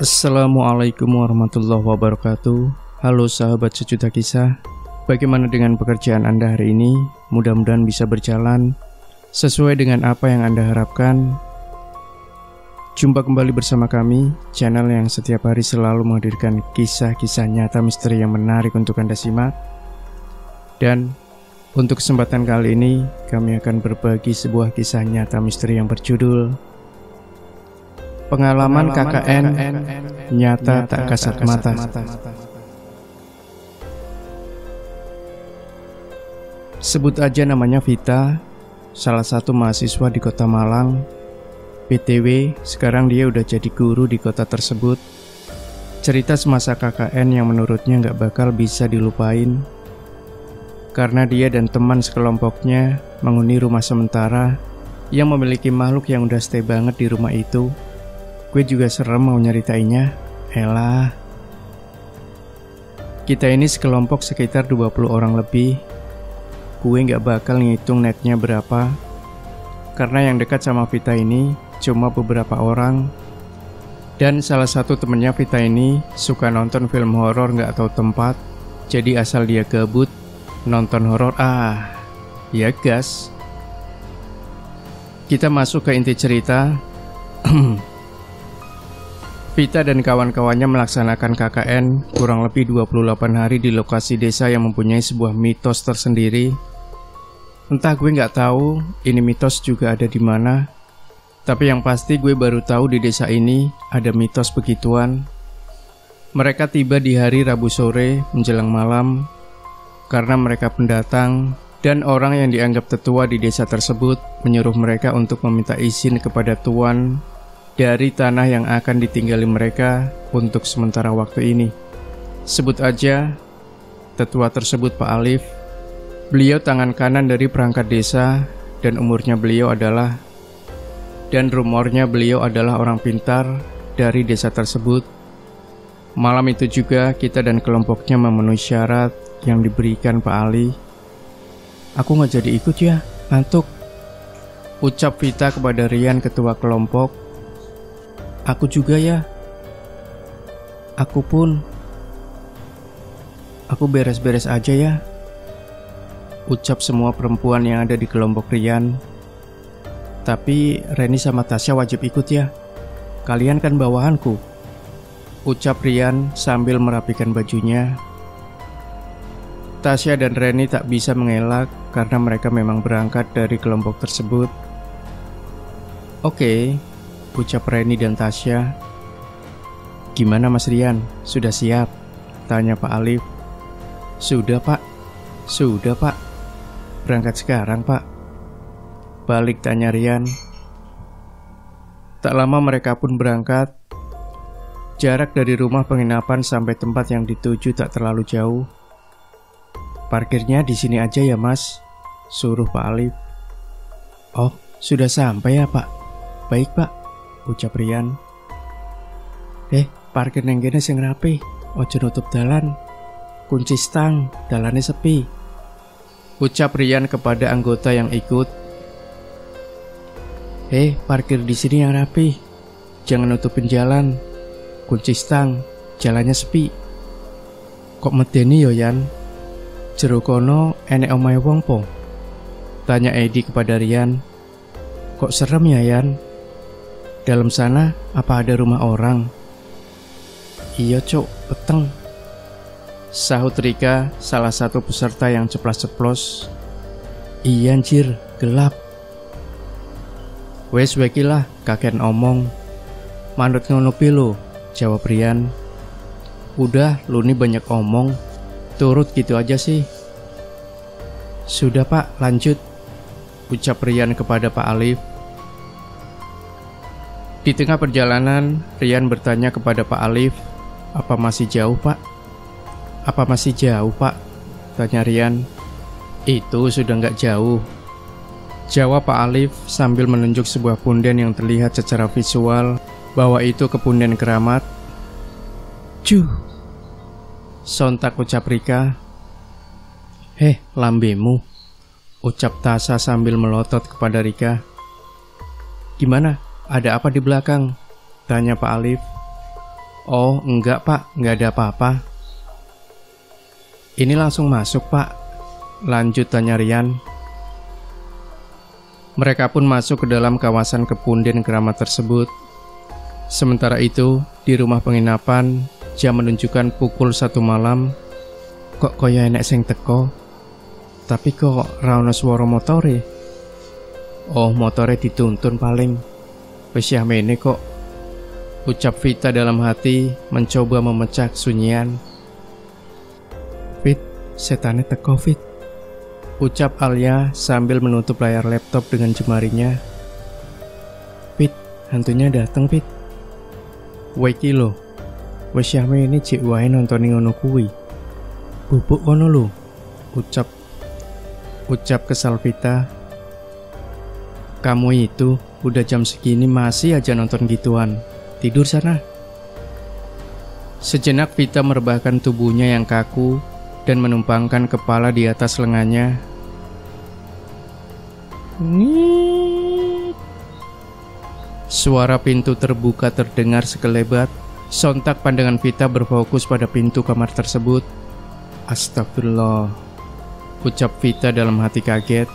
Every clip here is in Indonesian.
Assalamualaikum warahmatullahi wabarakatuh. Halo sahabat sejuta kisah. Bagaimana dengan pekerjaan Anda hari ini? Mudah-mudahan bisa berjalan sesuai dengan apa yang Anda harapkan. Jumpa kembali bersama kami, channel yang setiap hari selalu menghadirkan kisah-kisah nyata misteri yang menarik untuk Anda simak. Dan untuk kesempatan kali ini, kami akan berbagi sebuah kisah nyata misteri yang berjudul Pengalaman KKN Nyata Tak Kasat Mata. Sebut aja namanya Vita, salah satu mahasiswa di kota Malang. BTW, sekarang dia udah jadi guru di kota tersebut. Cerita semasa KKN yang menurutnya gak bakal bisa dilupain, karena dia dan teman sekelompoknya menghuni rumah sementara yang memiliki makhluk yang udah stay banget di rumah itu. Gue juga serem mau nyeritainnya. Elah. Kita ini sekelompok sekitar 20 orang lebih. Gue gak bakal ngitung netnya berapa, karena yang dekat sama Vita ini cuma beberapa orang. Dan salah satu temennya Vita ini suka nonton film horor gak tahu tempat. Jadi asal dia gabut nonton horor, ya gas. Kita masuk ke inti cerita. Vita dan kawan-kawannya melaksanakan KKN kurang lebih 28 hari di lokasi desa yang mempunyai sebuah mitos tersendiri. Entah gue nggak tahu ini mitos juga ada di mana, tapi yang pasti gue baru tahu di desa ini ada mitos begituan. Mereka tiba di hari Rabu sore menjelang malam karena mereka pendatang dan orang yang dianggap tetua di desa tersebut menyuruh mereka untuk meminta izin kepada tuan dari tanah yang akan ditinggali mereka untuk sementara waktu ini. Sebut aja tetua tersebut Pak Alif. Beliau tangan kanan dari perangkat desa dan umurnya beliau adalah, dan rumornya beliau adalah orang pintar dari desa tersebut. Malam itu juga kita dan kelompoknya memenuhi syarat yang diberikan Pak Ali. Aku gak jadi ikut ya, ngantuk, ucap Vita kepada Rian, ketua kelompok. Aku juga ya. Aku pun. Aku beres-beres aja ya, ucap semua perempuan yang ada di kelompok Rian. Tapi Reni sama Tasya wajib ikut ya, kalian kan bawahanku, ucap Rian sambil merapikan bajunya. Tasya dan Reni tak bisa mengelak karena mereka memang berangkat dari kelompok tersebut. Oke, ucap Reni dan Tasya. Gimana Mas Rian, sudah siap? Tanya Pak Alif. Sudah Pak. Sudah Pak. Berangkat sekarang Pak, balik tanya Rian. Tak lama mereka pun berangkat. Jarak dari rumah penginapan sampai tempat yang dituju tak terlalu jauh. Parkirnya di sini aja ya Mas, suruh Pak Alif. Oh, sudah sampai ya Pak? Baik Pak, ucap Rian. Parkir neng kene sing rapi, ojo nutup dalan. Kunci stang, dalane sepi, ucap Rian kepada anggota yang ikut. Parkir di sini yang rapi, jangan nutupin jalan. Kunci stang, jalannya sepi. Kok medeni yo Yan? Jero kono enek omahe wong po? Tanya Edi kepada Rian. Kok serem ya Yan? Dalam sana apa ada rumah orang? Iya cok, peteng, sahut Rika, salah satu peserta yang ceplas-ceplos. Iya anjir, gelap. Wes wakilah, kakek omong. Manut ngono pilo, jawab Rian. Udah, lu nih banyak omong, turut gitu aja sih. Sudah Pak, lanjut, ucap Rian kepada Pak Alif. Di tengah perjalanan, Rian bertanya kepada Pak Alif, apa masih jauh Pak? Apa masih jauh Pak? Tanya Rian. Itu sudah nggak jauh, jawab Pak Alif sambil menunjuk sebuah punden yang terlihat secara visual bahwa itu kepunden keramat. Cuh, sontak ucap Rika. Lambemu, ucap Tasa sambil melotot kepada Rika. Gimana? Ada apa di belakang? Tanya Pak Alif. Oh enggak pak, nggak ada apa-apa. Ini langsung masuk pak, lanjut tanya Rian. Mereka pun masuk ke dalam kawasan kepunden keramat tersebut. Sementara itu, di rumah penginapan, jam menunjukkan pukul 1 malam. Kok koyo enek sing teko? Tapi kok ra ono swara motore? Oh, motore dituntun paling. Wis yamene kok. Ucap Vita dalam hati, mencoba memecah kesunyian. Fit, setane teko Fit. Ucap Alia sambil menutup layar laptop dengan jemarinya. Fit, hantunya dateng Fit. Weki lo, wis yamene cek wae nontoni ngono kuwi. Bubuk kono lo, ucap kesal Vita. Kamu itu udah jam segini masih aja nonton gituan. Tidur sana. Sejenak Vita merebahkan tubuhnya yang kaku dan menumpangkan kepala di atas lengannya. Nit. Suara pintu terbuka terdengar sekelebat. Sontak pandangan Vita berfokus pada pintu kamar tersebut. Astagfirullah, ucap Vita dalam hati kaget.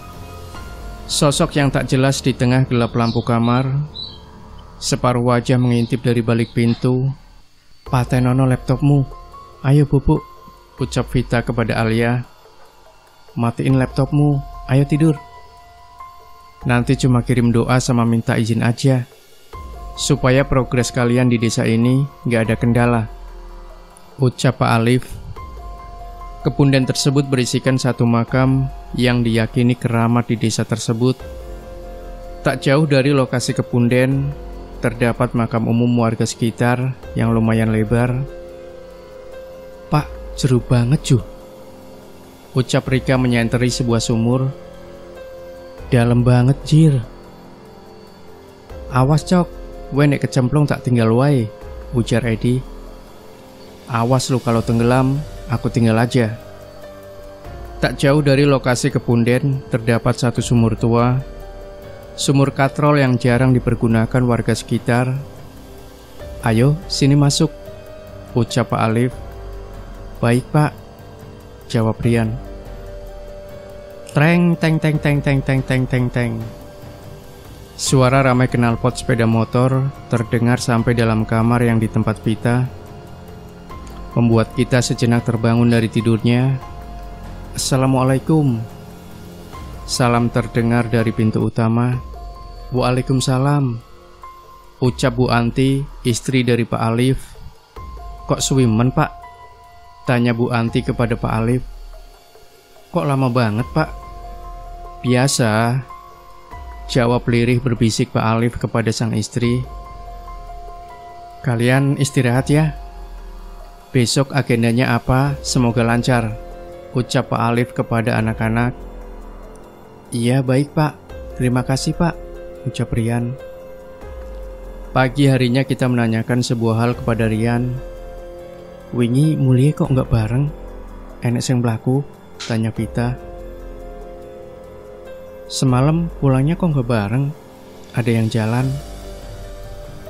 Sosok yang tak jelas di tengah gelap lampu kamar. Separuh wajah mengintip dari balik pintu. Patenono laptopmu. Ayo bubuk, ucap Vita kepada Alia. Matiin laptopmu, ayo tidur. Nanti cuma kirim doa sama minta izin aja, supaya progres kalian di desa ini gak ada kendala, ucap Pak Alif. Kepunden tersebut berisikan satu makam yang diyakini keramat di desa tersebut. Tak jauh dari lokasi kepunden, terdapat makam umum warga sekitar yang lumayan lebar. Pak, seru banget cuy, ucap Rika menyenteri sebuah sumur. Dalam banget jir. Awas cok, gue nek kecemplung tak tinggal wae, ujar Edi. Awas lu kalau tenggelam, aku tinggal aja. Tak jauh dari lokasi kepunden terdapat satu sumur tua. Sumur katrol yang jarang dipergunakan warga sekitar. Ayo, sini masuk, ucap Pak Alif. Baik pak, jawab Rian. Treng teng teng teng teng teng teng teng teng. Suara ramai knalpot sepeda motor terdengar sampai dalam kamar yang di tempat Vita, membuat kita sejenak terbangun dari tidurnya. Assalamualaikum. Salam terdengar dari pintu utama. Waalaikumsalam, ucap Bu Anti, istri dari Pak Alif. Kok suwimen pak? Tanya Bu Anti kepada Pak Alif. Kok lama banget pak? Biasa, jawab lirih berbisik Pak Alif kepada sang istri. Kalian istirahat ya. Besok agendanya apa? Semoga lancar, ucap Pak Alif kepada anak-anak. Iya baik pak, terima kasih pak, ucap Rian. Pagi harinya kita menanyakan sebuah hal kepada Rian. Wingi mulie kok nggak bareng? Enek sing mlaku? Tanya Vita. Semalam pulangnya kok nggak bareng? Ada yang jalan?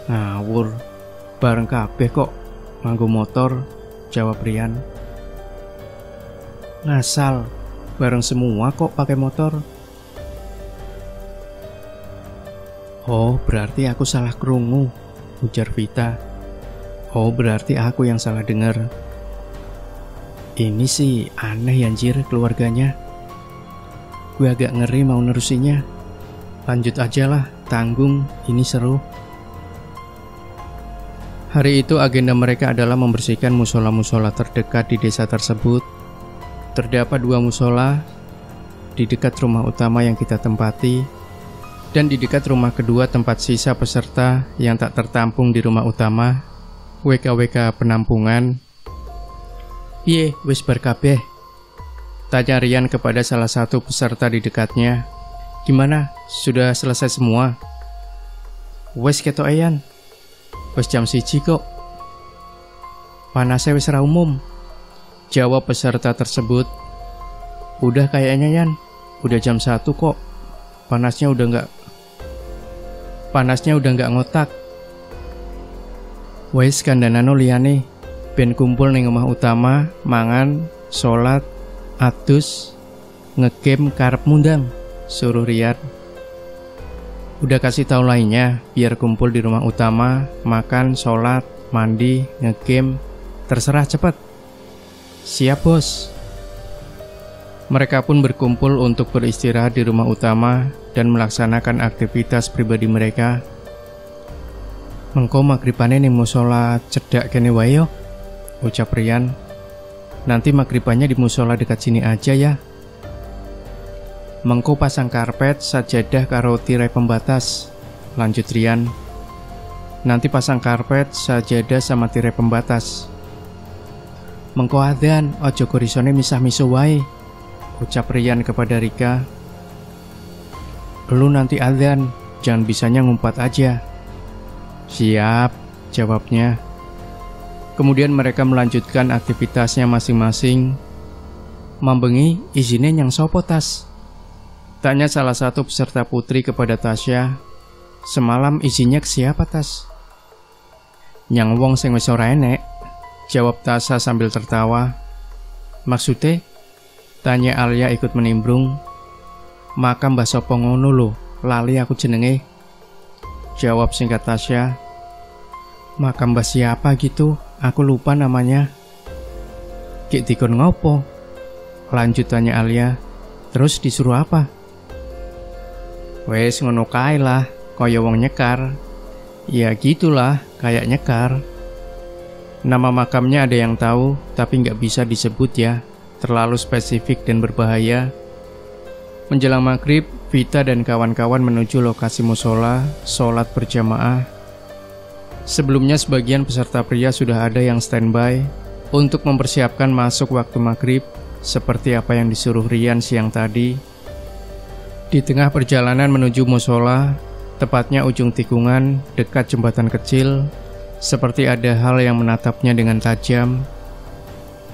Ngawur, bareng kabeh kok, nganggo motor, jawab Rian. Ngasal, bareng semua kok pakai motor. Oh, berarti aku salah krungu, ujar Vita. Oh, berarti aku yang salah dengar. Ini sih aneh anjir keluarganya. Gue agak ngeri mau nerusinya. Lanjut aja lah, tanggung, ini seru. Hari itu agenda mereka adalah membersihkan musola-musola terdekat di desa tersebut. Terdapat 2 musola di dekat rumah utama yang kita tempati, dan di dekat rumah kedua tempat sisa peserta yang tak tertampung di rumah utama, WKWK penampungan. Piye, wis bar kabeh? Tanya Rian kepada salah satu peserta di dekatnya. Gimana, sudah selesai semua? Wes ketok eyan, wes jam 1 kok. Panasnya wis ra umum, jawab peserta tersebut. Udah kayaknya Yan, udah jam 1 kok. Panasnya udah nggak ngotak. Wes kandhanano liyane, ben kumpul ning omah utama, mangan, sholat, adus, ngegame karep mundang, suruh Rian. Udah kasih tahu lainnya, biar kumpul di rumah utama, makan, sholat, mandi, ngegame, terserah cepet. Siap bos. Mereka pun berkumpul untuk beristirahat di rumah utama dan melaksanakan aktivitas pribadi mereka. Mengko magribane ning musola cedhak kene wae yo, ucap Rian. Nanti magribannya di musola dekat sini aja ya. Mengko pasang karpet, sajadah karo tirai pembatas, lanjut Rian. Nanti pasang karpet, sajadah sama tirai pembatas. Mengko adzan, ojo gorisone misah-miso wae, ucap Rian kepada Rika. Lu nanti adzan, jangan bisanya ngumpat aja. Siap, jawabnya. Kemudian mereka melanjutkan aktivitasnya masing-masing. Mambengi, izinnya nyang sopo Tas? Tanya salah satu peserta putri kepada Tasya. Semalam izinnya ke siapa Tas? Nyang wong sing wis ora enek, jawab Tasya sambil tertawa. Maksudnya? Tanya Alia ikut menimbrung. Makam mbah sopo ngono lho, lali aku jenenge, jawab singkat Tasya. Makam mbah siapa gitu, aku lupa namanya. Kik dikon ngopo? Lanjut tanya Alia. Terus disuruh apa? Wes ngono kae lah, kaya wong nyekar. Ya gitulah, kayak nyekar. Nama makamnya ada yang tahu, tapi nggak bisa disebut ya, terlalu spesifik dan berbahaya. Menjelang maghrib, Vita dan kawan-kawan menuju lokasi musola, sholat berjamaah. Sebelumnya sebagian peserta pria sudah ada yang standby untuk mempersiapkan masuk waktu maghrib, seperti apa yang disuruh Rian siang tadi. Di tengah perjalanan menuju musola, tepatnya ujung tikungan dekat jembatan kecil, seperti ada hal yang menatapnya dengan tajam.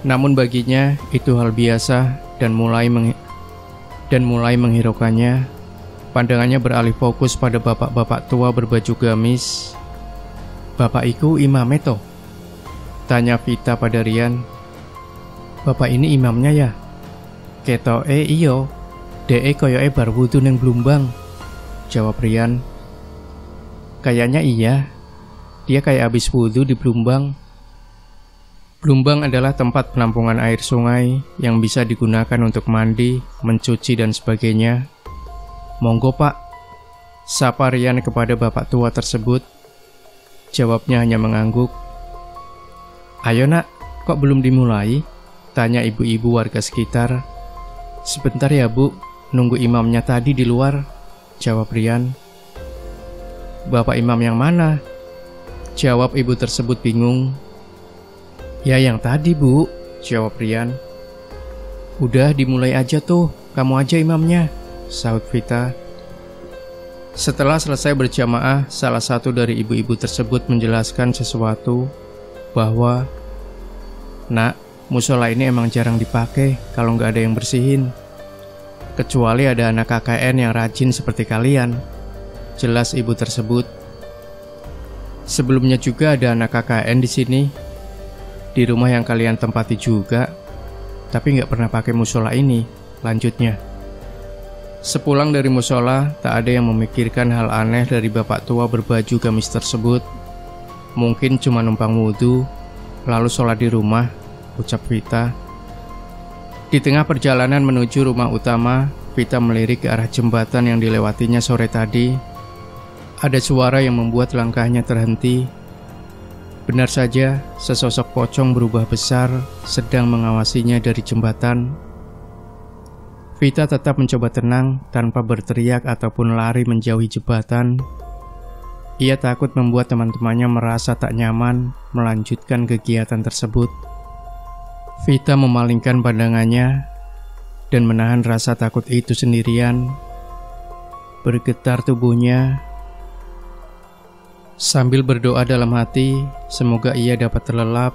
Namun baginya itu hal biasa dan mulai menghiraukannya. Pandangannya beralih fokus pada bapak-bapak tua berbaju gamis. Bapak iku imame toh? Tanya Vita pada Rian. Bapak ini imamnya ya? Ketoke iyo, dee koyoke bar wudu ning Blumbang, jawab Rian. Kayaknya iya, dia kayak habis wudu di Blumbang. Blumbang adalah tempat penampungan air sungai yang bisa digunakan untuk mandi, mencuci, dan sebagainya. Monggo pak, sapa Rian kepada bapak tua tersebut. Jawabnya hanya mengangguk. Ayo nak, kok belum dimulai? Tanya ibu-ibu warga sekitar. Sebentar ya bu, nunggu imamnya tadi di luar, jawab Rian. Bapak imam yang mana? Jawab ibu tersebut bingung. Ya yang tadi bu, jawab Rian. Udah dimulai aja tuh, kamu aja imamnya, sahut Vita. Setelah selesai berjamaah, salah satu dari ibu-ibu tersebut menjelaskan sesuatu, bahwa nak, musola ini emang jarang dipakai kalau nggak ada yang bersihin. Kecuali ada anak KKN yang rajin seperti kalian, jelas ibu tersebut. Sebelumnya juga ada anak KKN di sini, di rumah yang kalian tempati juga, tapi nggak pernah pakai musola ini, lanjutnya. Sepulang dari musola, tak ada yang memikirkan hal aneh dari bapak tua berbaju gamis tersebut. Mungkin cuma numpang wudhu, lalu sholat di rumah, ucap Vita. Di tengah perjalanan menuju rumah utama, Vita melirik ke arah jembatan yang dilewatinya sore tadi. Ada suara yang membuat langkahnya terhenti. Benar saja, sesosok pocong berubah besar sedang mengawasinya dari jembatan. Vita tetap mencoba tenang tanpa berteriak ataupun lari menjauhi jembatan. Ia takut membuat teman-temannya merasa tak nyaman melanjutkan kegiatan tersebut. Vita memalingkan pandangannya dan menahan rasa takut itu sendirian. Bergetar tubuhnya sambil berdoa dalam hati, semoga ia dapat terlelap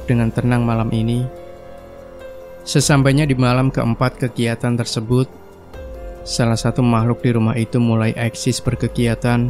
dengan tenang malam ini. Sesampainya di malam keempat kegiatan tersebut, salah satu makhluk di rumah itu mulai eksis berkegiatan.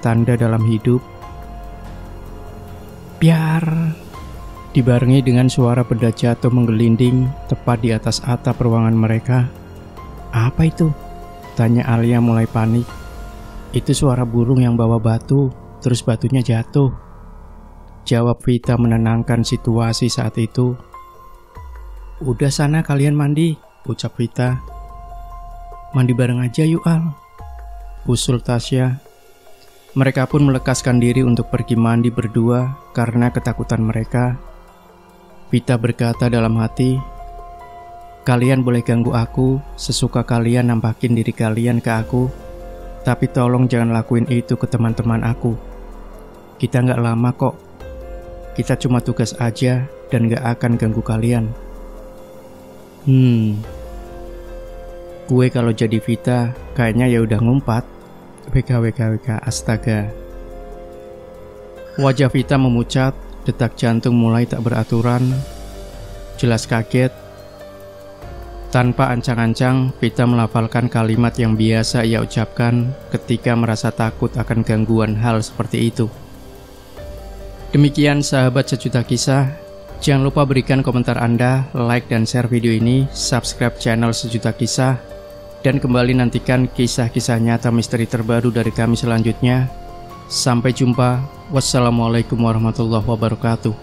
tanda dalam hidup. Biar dibarengi dengan suara benda jatuh menggelinding tepat di atas atap ruangan mereka. Apa itu? Tanya Alia mulai panik. Itu suara burung yang bawa batu, terus batunya jatuh. Jawab Vita menenangkan situasi saat itu. Udah sana kalian mandi, ucap Vita. Mandi bareng aja yuk Al, usul Tasya. Mereka pun melekaskan diri untuk pergi mandi berdua karena ketakutan mereka. Vita berkata dalam hati, kalian boleh ganggu aku, sesuka kalian nampakin diri kalian ke aku, tapi tolong jangan lakuin itu ke teman-teman aku. Kita nggak lama kok, kita cuma tugas aja dan nggak akan ganggu kalian. Gue kalau jadi Vita, kayaknya ya udah ngumpat. WK, astaga. Wajah Vita memucat, detak jantung mulai tak beraturan. Jelas kaget. Tanpa ancang-ancang, Vita melafalkan kalimat yang biasa ia ucapkan ketika merasa takut akan gangguan hal seperti itu. Demikian sahabat sejuta kisah, jangan lupa berikan komentar Anda, like dan share video ini, subscribe channel Sejuta Kisah, dan kembali nantikan kisah-kisah nyata misteri terbaru dari kami selanjutnya. Sampai jumpa, wassalamualaikum warahmatullahi wabarakatuh.